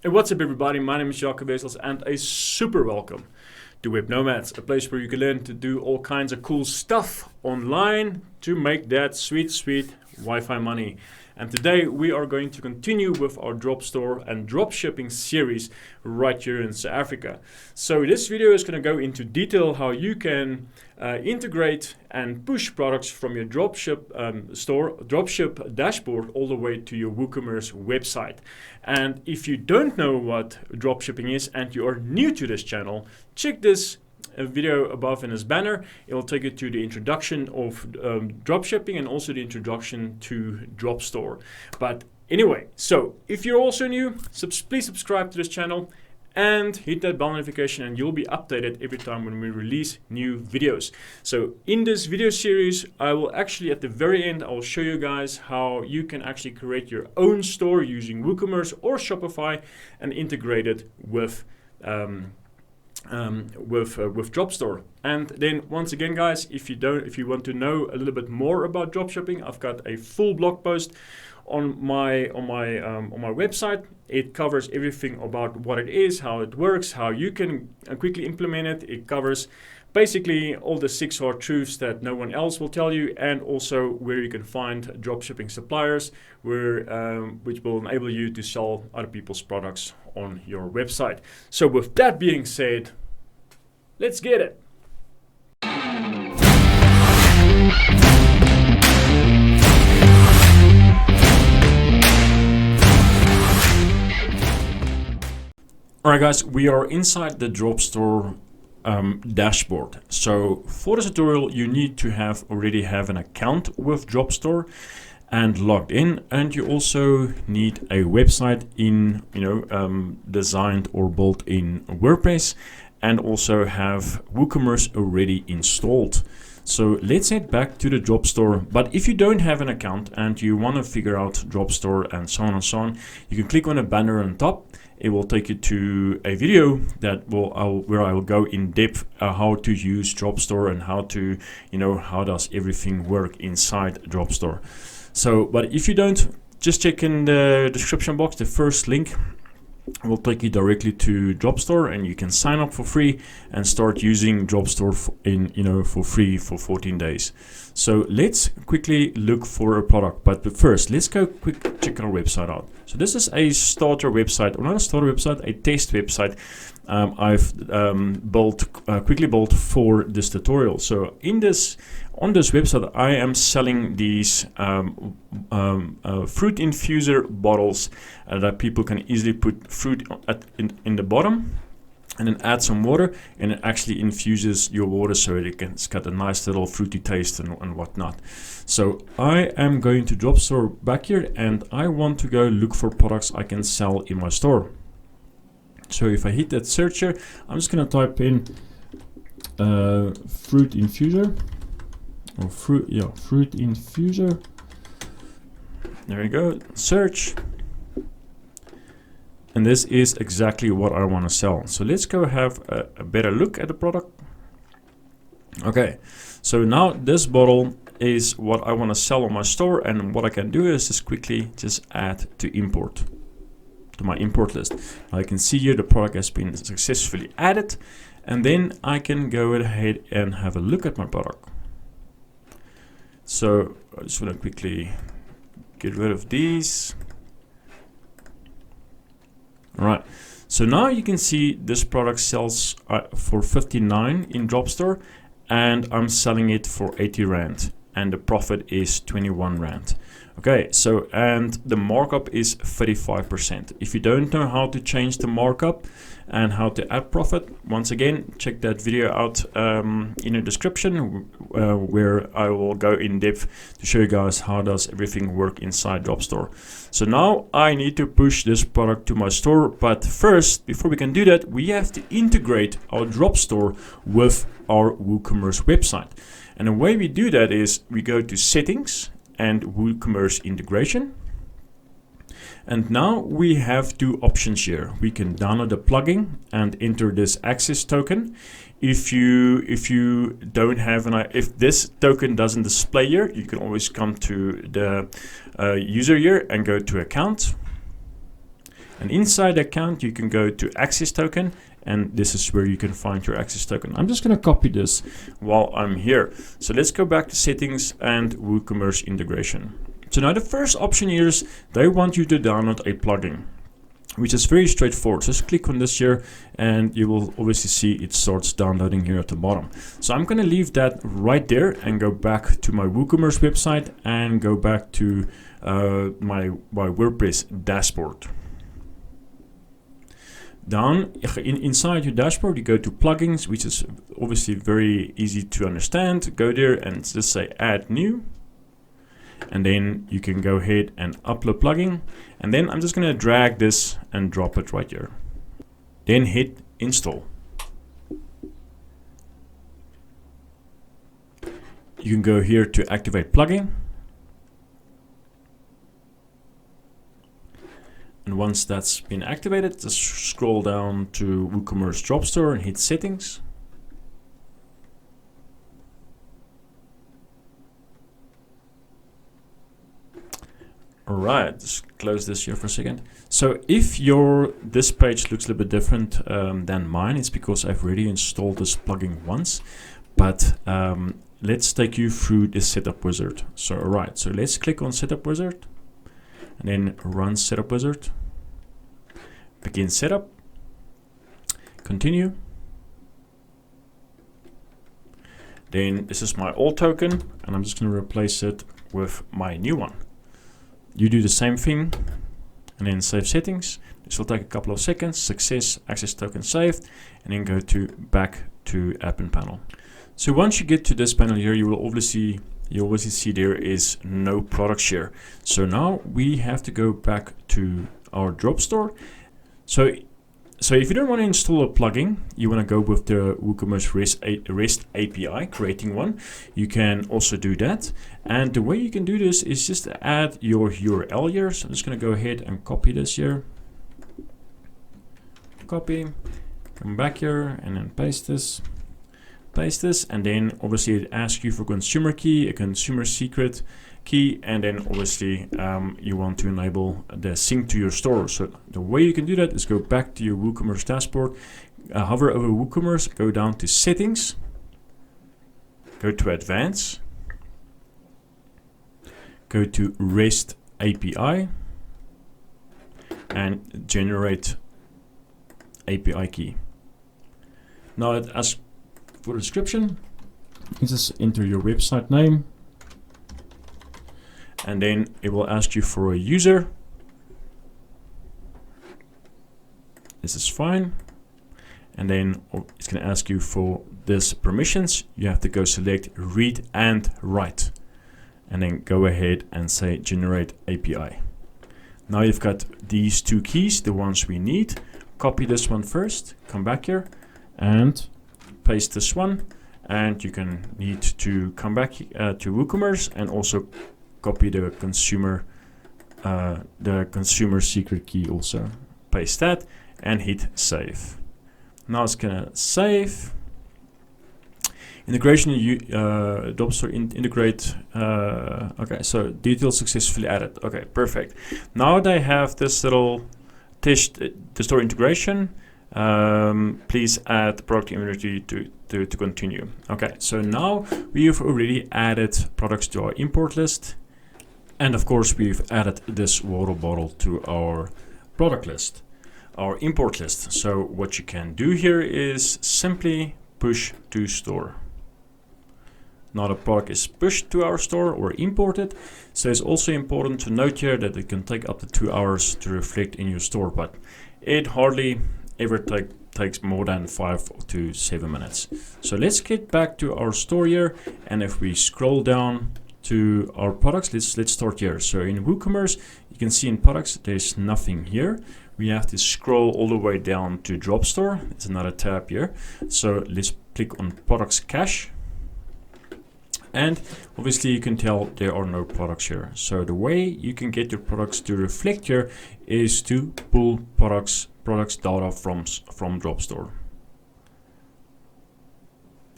Hey, what's up everybody, my name is Jacques Wessels and a super welcome to Web Nomads, a place where you can learn to do all kinds of cool stuff online to make that sweet Wi-Fi money. And today we are going to continue with our Dropstore and dropshipping series right here in South Africa. So this video is going to go into detail how you can integrate and push products from your dropship dashboard all the way to your WooCommerce website. And if you don't know what dropshipping is and you are new to this channel, check this video above in this banner. It will take you to the introduction of dropshipping and also the introduction to Dropstore. But anyway, so if you're also new, please subscribe to this channel and hit that bell notification and you'll be updated every time when we release new videos. So in this video series, I will actually at the very end, I'll show you guys how you can actually create your own store using WooCommerce or Shopify and integrate it with Dropstore. And then once again, guys, if you want to know a little bit more about dropshipping, I've got a full blog post on my website. It covers everything about what it is, how it works, how you can quickly implement it. It covers basically all the 6 hard truths that no one else will tell you, and also where you can find dropshipping suppliers, which will enable you to sell other people's products on your website. So with that being said, let's get it. Alright guys, we are inside the Dropstore dashboard. So for this tutorial, you need to already have an account with Dropstore and logged in, and you also need a website designed or built in WordPress, and also have WooCommerce already installed. So let's head back to the Dropstore. But if you don't have an account and you want to figure out Dropstore and so on, you can click on a banner on top. It will take you to a video where I will go in depth how to use Dropstore and how does everything work inside Dropstore. So, but if you don't, just check in the description box. The first link will take you directly to Dropstore, and you can sign up for free and start using Dropstore for free for 14 days. So let's quickly look for a product, but first let's go check our website out. So this is a starter website, or not a starter website, a test website I've quickly built for this tutorial. So on this website, I am selling these fruit infuser bottles that people can easily put fruit in the bottom, and then add some water, and it actually infuses your water so it's got a nice little fruity taste and whatnot. So I am going to Dropstore back here, and I want to go look for products I can sell in my store. So if I hit that search here, I'm just going to type in fruit infuser, or fruit infuser. There you go, search. And this is exactly what I want to sell. So let's go have a better look at the product. Okay, so now this bottle is what I want to sell on my store, and what I can do is just quickly add to my import list. Now you can see here the product has been successfully added, and then I can go ahead and have a look at my product. So I just want to quickly get rid of these. All right, so now you can see this product sells for 59 in Dropstore, and I'm selling it for 80 Rand, and the profit is 21 Rand. Okay, so, and the markup is 35%. If you don't know how to change the markup and how to add profit, once again, check that video out in the description where I will go in depth to show you guys how does everything work inside Dropstore. So now I need to push this product to my store, but first, before we can do that, we have to integrate our Dropstore with our WooCommerce website. And the way we do that is we go to settings and WooCommerce integration. And now we have two options here. We can download a plugin and enter this access token. If you don't have if this token doesn't display here, you can always come to the user here and go to account. And inside the account, you can go to access token, and this is where you can find your access token. I'm just going to copy this while I'm here. So let's go back to settings and WooCommerce integration. So now the first option here is they want you to download a plugin, which is very straightforward. Just click on this here and you will obviously see it starts downloading here at the bottom. So I'm going to leave that right there and go back to my WooCommerce website and go back to my WordPress dashboard. Down inside your dashboard, you go to plugins, which is obviously very easy to understand. Go there and just say add new. And then you can go ahead and upload plugin. And then I'm just going to drag this and drop it right here. Then hit install. You can go here to activate plugin. And once that's been activated, just scroll down to WooCommerce Dropstore and hit settings. Alright, just close this here for a second. So if this page looks a little bit different than mine, it's because I've already installed this plugin once. But let's take you through the setup wizard. So alright, so let's click on setup wizard and then run setup wizard. Begin setup. Continue. Then this is my old token and I'm just going to replace it with my new one. You do the same thing and then save settings. This will take a couple of seconds. Success, access token saved, and then go back to admin panel. So once you get to this panel here, you obviously see there is no product share. So now we have to go back to our Dropstore. So if you don't want to install a plugin, you want to go with the WooCommerce REST API, creating one, you can also do that. And the way you can do this is just to add your URL here. So I'm just going to go ahead and copy this here. Copy, come back here and then paste this, and then obviously it asks you for consumer key, a consumer secret key, and then obviously you want to enable the sync to your store. So the way you can do that is go back to your WooCommerce dashboard, hover over WooCommerce, go down to settings, go to advanced, go to REST API and generate API key. Now it asks for a description. You just enter your website name, and then it will ask you for a user. This is fine. And then it's going to ask you for this permissions. You have to go select read and write, and then go ahead and say generate API. Now you've got these two keys, the ones we need. Copy this one first, come back here and paste this one, and you can need to come back to WooCommerce and also copy the consumer secret key also. Paste that and hit save. Now it's gonna save. Integration, Dropstore integrate. Okay, so details successfully added. Okay, perfect. Now they have this little test the store integration. Please add the product inventory to continue. Okay, so now we've already added products to our import list, and of course we've added this water bottle to our product list, our import list. So what you can do here is simply push to store. Now the product is pushed to our store or imported. So it's also important to note here that it can take up to 2 hours to reflect in your store, but it hardly ever takes more than 5 to 7 minutes. So let's get back to our store here, and if we scroll down to our products, let's start here. So in WooCommerce, you can see in products there's nothing here. We have to scroll all the way down to Dropstore. It's another tab here. So let's click on products cache. And obviously you can tell there are no products here. So the way you can get your products to reflect here is to pull products data from Dropstore.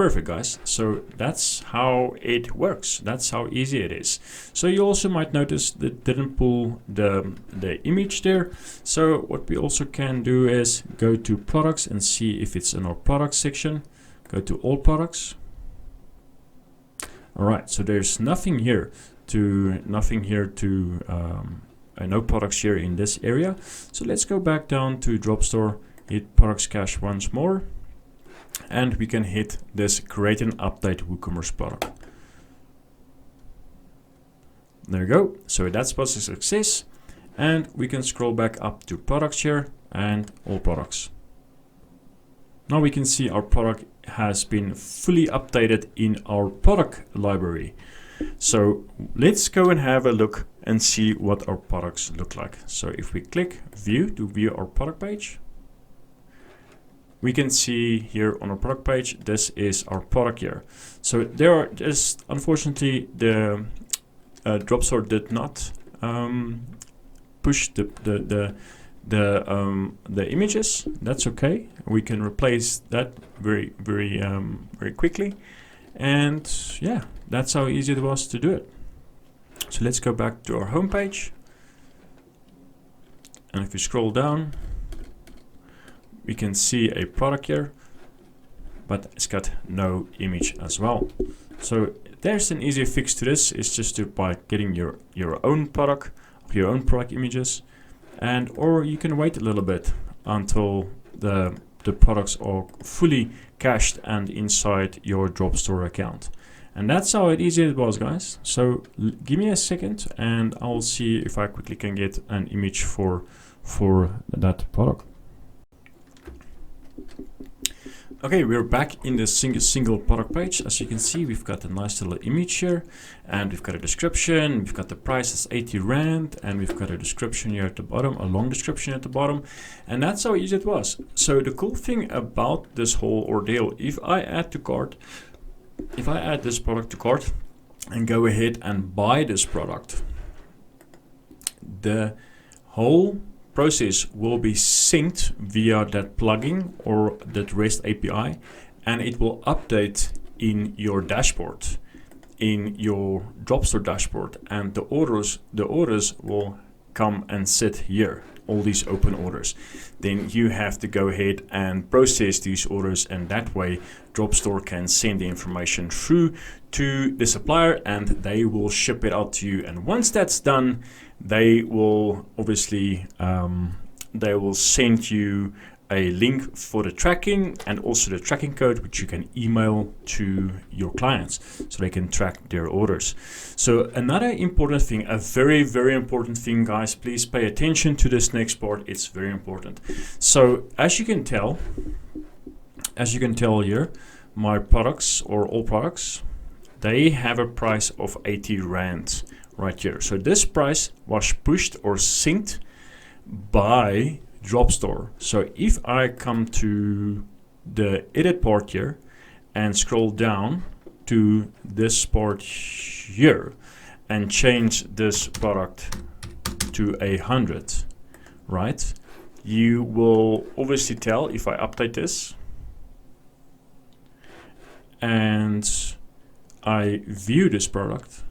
perfect, guys. So that's how it works. That's how easy it is. So you also might notice that it didn't pull the image there. So what we also can do is go to products and see if it's in our products section. Go to all products. All right, so there's nothing here to no products here in this area. So let's go back down to Dropstore, hit products cache once more, and we can hit this create and update WooCommerce product. There we go. So that was a success, and we can scroll back up to products here and all products. Now we can see our product has been fully updated in our product library. So let's go and have a look and see what our products look like. So if we click view to view our product page, we can see here on our product page, this is our product here. So there's unfortunately the Dropstore did not push the images. That's okay. We can replace that very quickly. And yeah, that's how easy it was to do it. So let's go back to our home page. And if we scroll down, we can see a product here, but it's got no image as well. So there's an easy fix to this. It's just by getting your own product images, and or you can wait a little bit until the products are fully cached and inside your Dropstore account. And that's how easy it was, guys. So give me a second and I'll see if I quickly can get an image for that product. Okay, we're back in the single product page. As you can see, we've got a nice little image here, and we've got a description. We've got the price is 80 Rand, and we've got a description here at the bottom, a long description at the bottom, and that's how easy it was. So the cool thing about this whole ordeal, if I add this product to cart and go ahead and buy this product, the whole process will be synced via that plugin or that REST API, and it will update in your dashboard, in your Dropstore dashboard, and the orders will come and sit here, all these open orders. Then you have to go ahead and process these orders, and that way Dropstore can send the information through to the supplier and they will ship it out to you. And once that's done, they will obviously they will send you a link for the tracking and also the tracking code, which you can email to your clients so they can track their orders. So another important thing, a very important thing, guys, please pay attention to this next part. It's very important. So as you can tell here, my products or all products, they have a price of 80 Rand right here. So this price was pushed or synced by Dropstore. So if I come to the edit part here and scroll down to this part here and change this product to 100, right? You will obviously tell if I update this and I view this product,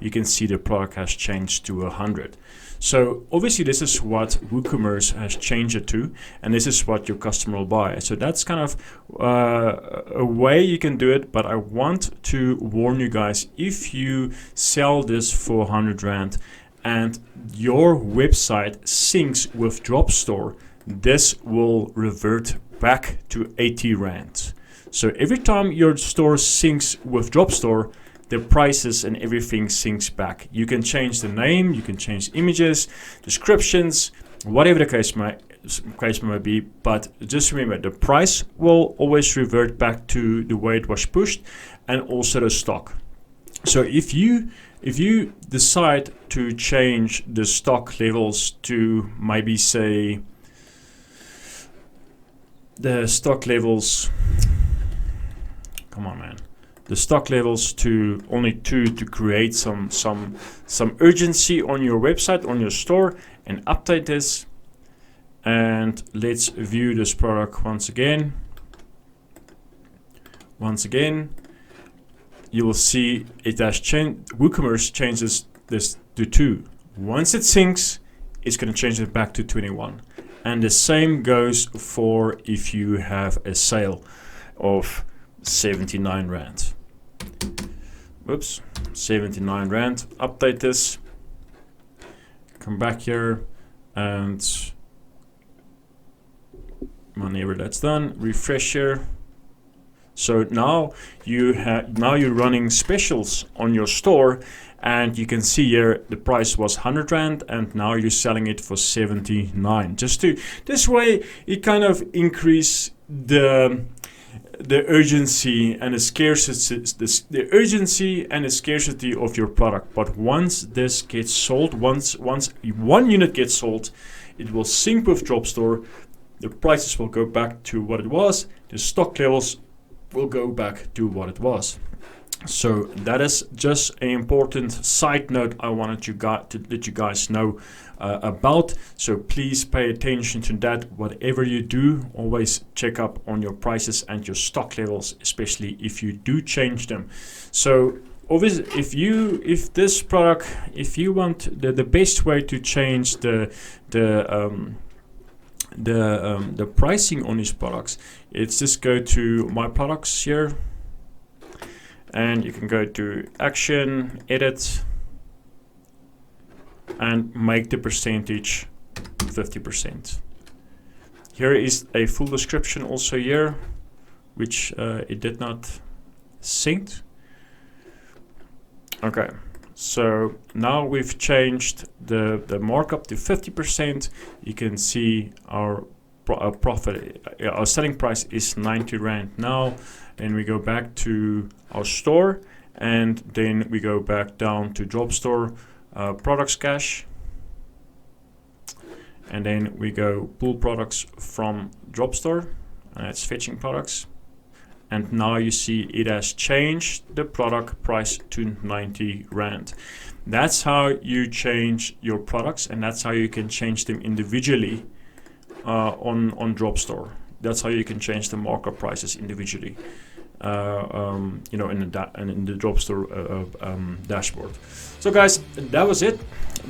you can see the product has changed to 100. So obviously this is what WooCommerce has changed it to, and this is what your customer will buy. So that's kind of a way you can do it, but I want to warn you guys, if you sell this for 100 Rand and your website syncs with Dropstore, this will revert back to 80 Rand. So every time your store syncs with Dropstore, the prices and everything syncs back. You can change the name, you can change images, descriptions, whatever the case may be, but just remember the price will always revert back to the way it was pushed, and also the stock. So if you decide to change the stock levels to maybe say the stock levels, come on man, the stock levels to only 2 to create some urgency on your website, on your store, and update this. And let's view this product once again. once again, you will see it has changed. WooCommerce changes this to 2. Once it syncs, it's going to change it back to 21. And the same goes for if you have a sale of 79 Rand. Whoops, 79 Rand. Update this. Come back here and whenever that's done, refresh here. So now you're running specials on your store, and you can see here the price was 100 Rand and now you're selling it for 79. This way it kind of increase the urgency and the scarcity of your product. But once this gets sold, once one unit gets sold, it will sync with Dropstore. The prices will go back to what it was. The stock levels will go back to what it was. So that is just an important side note I wanted to let you guys know about. So please pay attention to that. Whatever you do, always check up on your prices and your stock levels, especially if you do change them. So obviously, if you want the best way to change the pricing on these products, it's just go to my products here, and you can go to action, edit, and make the percentage 50%. Here is a full description also here, which it did not sync. Okay, so now we've changed the markup to 50%. You can see our profit, our selling price is 90 Rand now. And we go back to our store, and then we go back down to Dropstore, products cache, and then we go pull products from Dropstore, and it's fetching products. And now you see it has changed the product price to 90 Rand. That's how you change your products, and that's how you can change them individually on Dropstore. That's how you can change the markup prices individually, in the Dropstore dashboard. So guys, that was it.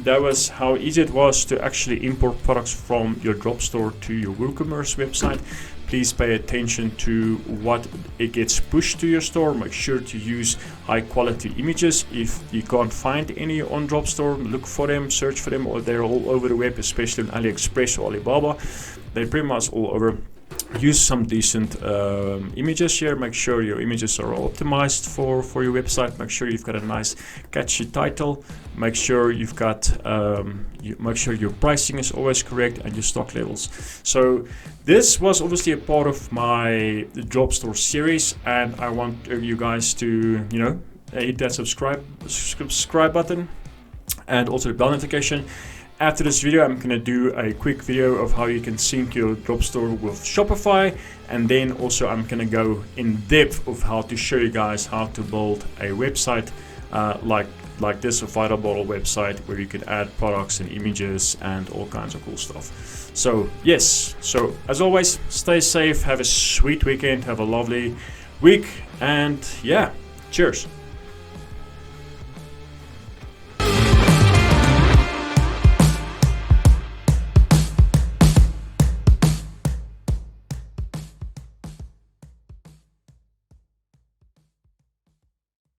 That was how easy it was to actually import products from your Dropstore to your WooCommerce website. Please pay attention to what it gets pushed to your store. Make sure to use high quality images. If you can't find any on Dropstore, look for them, search for them, or they're all over the web, especially on AliExpress or Alibaba. They're pretty much all over. Use some decent images here. Make sure your images are optimized for your website. Make sure you've got a nice catchy title. Make sure you've got make sure your pricing is always correct and your stock levels. So this was obviously a part of my Dropstore series, and I want you guys to hit that subscribe button and also the bell notification. After this video, I'm going to do a quick video of how you can sync your Dropstore with Shopify, and then also I'm going to go in depth of how to show you guys how to build a website like this, a vital bottle website where you can add products and images and all kinds of cool stuff. So yes, so as always, stay safe, have a sweet weekend, have a lovely week, and yeah, cheers.